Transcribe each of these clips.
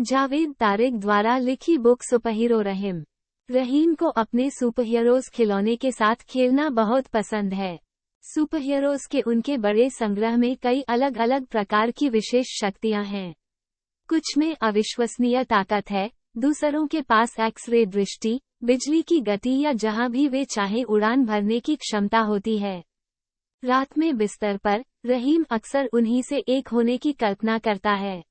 जावेद तारिक द्वारा लिखी book superhero रहीम। रहीम को अपने सुपरहीरोज खिलौने के साथ खेलना बहुत पसंद है। सुपरहीरोज के उनके बड़े संग्रह में कई अलग अलग प्रकार की विशेष शक्तियां हैं। कुछ में अविश्वसनीय ताकत है, दूसरों के पास एक्स-रे दृष्टि, बिजली की गति या जहां भी वे चाहे उड़ान भरने की क्षमता होती है। रात में बिस्तर पर रहीम अक्सर उन्हीं से एक होने की कल्पना करता है।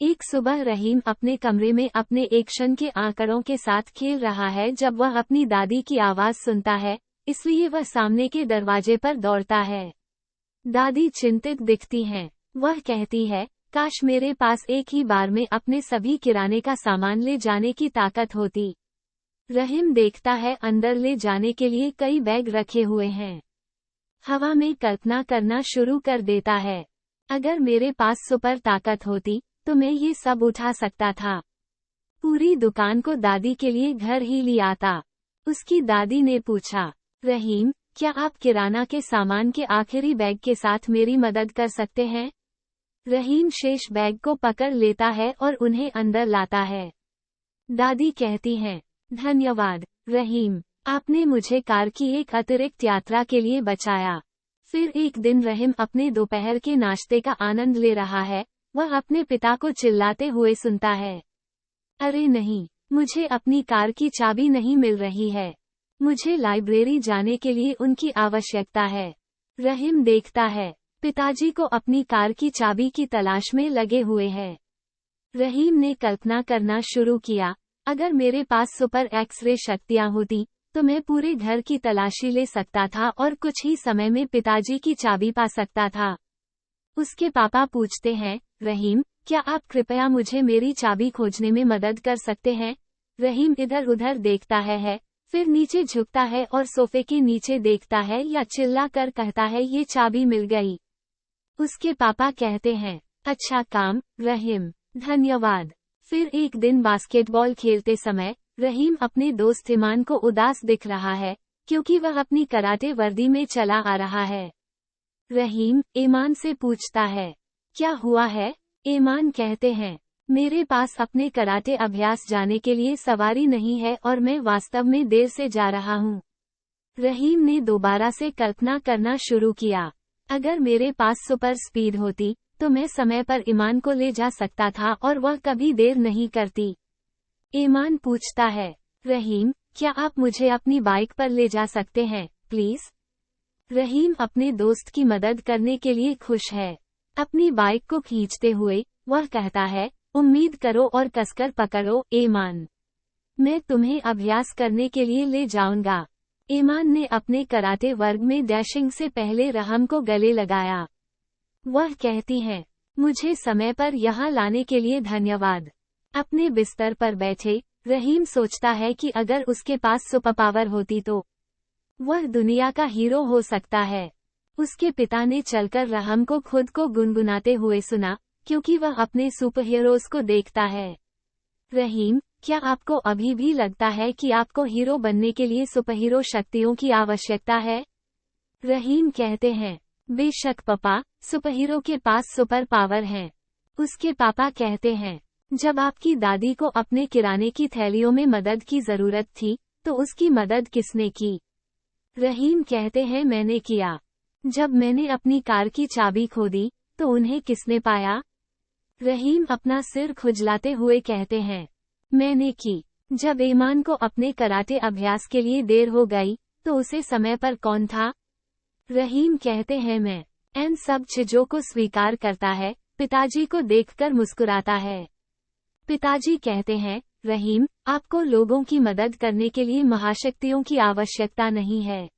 एक सुबह रहीम अपने कमरे में अपने एक्शन के आंकड़ों के साथ खेल रहा है जब वह अपनी दादी की आवाज सुनता है, इसलिए वह सामने के दरवाजे पर दौड़ता है। दादी चिंतित दिखती हैं। वह कहती है, काश मेरे पास एक ही बार में अपने सभी किराने का सामान ले जाने की ताकत होती। रहीम देखता है अंदर ले जाने के लिए कई बैग रखे हुए हैं। हवा में कल्पना करना शुरू कर देता है। अगर मेरे पास सुपर ताकत होती तो मैं ये सब उठा सकता था। पूरी दुकान को दादी के लिए घर ही ले आता। उसकी दादी ने पूछा, रहीम, क्या आप किराना के सामान के आखिरी बैग के साथ मेरी मदद कर सकते हैं? रहीम शेष बैग को पकड़ लेता है और उन्हें अंदर लाता है। दादी कहती हैं, धन्यवाद रहीम, आपने मुझे कार की एक अतिरिक्त यात्रा के लिए बचाया। फिर एक दिन रहीम अपने दोपहर के नाश्ते का आनंद ले रहा है। वह अपने पिता को चिल्लाते हुए सुनता है, अरे नहीं, मुझे अपनी कार की चाबी नहीं मिल रही है। मुझे लाइब्रेरी जाने के लिए उनकी आवश्यकता है। रहीम देखता है, पिताजी को अपनी कार की चाबी की तलाश में लगे हुए हैं। रहीम ने कल्पना करना शुरू किया, अगर मेरे पास सुपर एक्स-रे शक्तियां होती तो मैं पूरे घर की तलाशी ले सकता था और कुछ ही समय में पिताजी की चाबी पा सकता था। उसके पापा पूछते हैं, रहीम, क्या आप कृपया मुझे मेरी चाबी खोजने में मदद कर सकते हैं? रहीम इधर उधर देखता है, फिर नीचे झुकता है और सोफे के नीचे देखता है या चिल्ला कर कहता है, ये चाबी मिल गई। उसके पापा कहते हैं, अच्छा काम रहीम, धन्यवाद। फिर एक दिन बास्केटबॉल खेलते समय रहीम अपने दोस्त ईमान को उदास दिख रहा है, क्योंकि वह अपनी कराटे वर्दी में चला आ रहा है। रहीम ईमान से पूछता है, क्या हुआ है? ईमान कहते हैं, मेरे पास अपने कराटे अभ्यास जाने के लिए सवारी नहीं है और मैं वास्तव में देर से जा रहा हूँ। रहीम ने दोबारा से कल्पना करना शुरू किया, अगर मेरे पास सुपर स्पीड होती तो मैं समय पर ईमान को ले जा सकता था और वह कभी देर नहीं करती। ईमान पूछता है, रहीम, क्या आप मुझे अपनी बाइक पर ले जा सकते हैं प्लीज? रहीम अपने दोस्त की मदद करने के लिए खुश है। अपनी बाइक को खींचते हुए वह कहता है, उम्मीद करो और कसकर पकड़ो ईमान, मैं तुम्हें अभ्यास करने के लिए ले जाऊंगा। ईमान ने अपने कराटे वर्ग में डैशिंग से पहले रहीम को गले लगाया। वह कहती है, मुझे समय पर यहाँ लाने के लिए धन्यवाद। अपने बिस्तर पर बैठे रहीम सोचता है कि अगर उसके पास सुपर पावर होती तो वह दुनिया का हीरो हो सकता है। उसके पिता ने चलकर रहीम को खुद को गुनगुनाते हुए सुना, क्योंकि वह अपने सुपरहीरोज को देखता है। रहीम, क्या आपको अभी भी लगता है कि आपको हीरो बनने के लिए सुपरहीरो शक्तियों की आवश्यकता है? रहीम कहते हैं, बेशक पापा, सुपरहीरो के पास सुपर पावर है। उसके पापा कहते हैं, जब आपकी दादी को अपने किराने की थैलियों में मदद की जरूरत थी तो उसकी मदद किसने की? रहीम कहते हैं, मैंने किया। जब मैंने अपनी कार की चाबी खो दी तो उन्हें किसने पाया? रहीम अपना सिर खुजलाते हुए कहते हैं, मैंने की। जब ईमान को अपने कराटे अभ्यास के लिए देर हो गई तो उसे समय पर कौन था? रहीम कहते हैं, मैं। इन सब चीजों को स्वीकार करता है, पिताजी को देखकर मुस्कुराता है। पिताजी कहते हैं, रहीम, आपको लोगों की मदद करने के लिए महाशक्तियों की आवश्यकता नहीं है।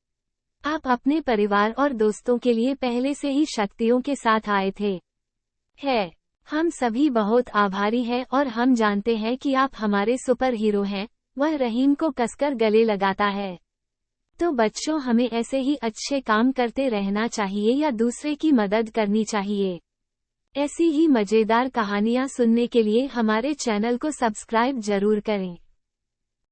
आप अपने परिवार और दोस्तों के लिए पहले से ही शक्तियों के साथ आए थे। हम सभी बहुत आभारी हैं और हम जानते हैं कि आप हमारे सुपर हीरो हैं। वह रहीम को कसकर गले लगाता है। तो बच्चों, हमें ऐसे ही अच्छे काम करते रहना चाहिए या दूसरे की मदद करनी चाहिए। ऐसी ही मजेदार कहानियाँ सुनने के लिए हमारे चैनल को सब्सक्राइब जरूर करें।